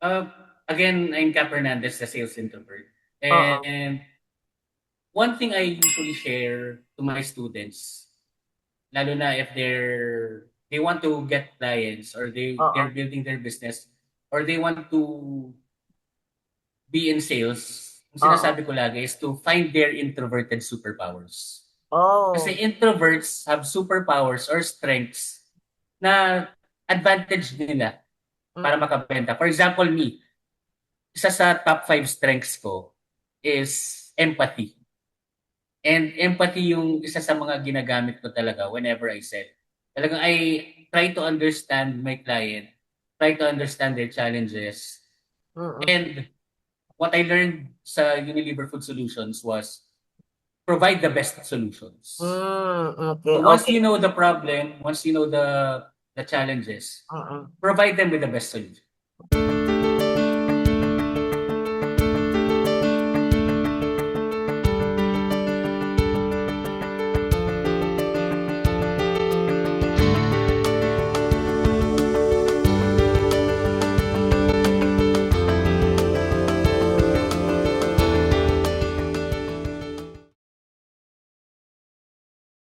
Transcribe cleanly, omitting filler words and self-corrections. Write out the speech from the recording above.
Uh, Again, I'm Cap Hernandez, the sales introvert. Oo. And one thing I usually share to my students, lalo na if they want to get clients or they're Oo. building their business or they want to be in sales, ang Oo. sinasabi ko lagi is to find their introverted superpowers. Kasi Oh. introverts have superpowers or strengths na advantage nila para Mm. makabenta. For example, me, isa sa top 5 strengths ko is empathy. And empathy yung isa sa mga ginagamit ko talaga whenever I sell. Talagang I try to understand my client, try to understand their challenges. Mm. And what I learned sa Unilever Food Solutions was provide the best solutions. Okey, So once okey. you know the problem, once you know the challenges, Mm. provide them with the best solution.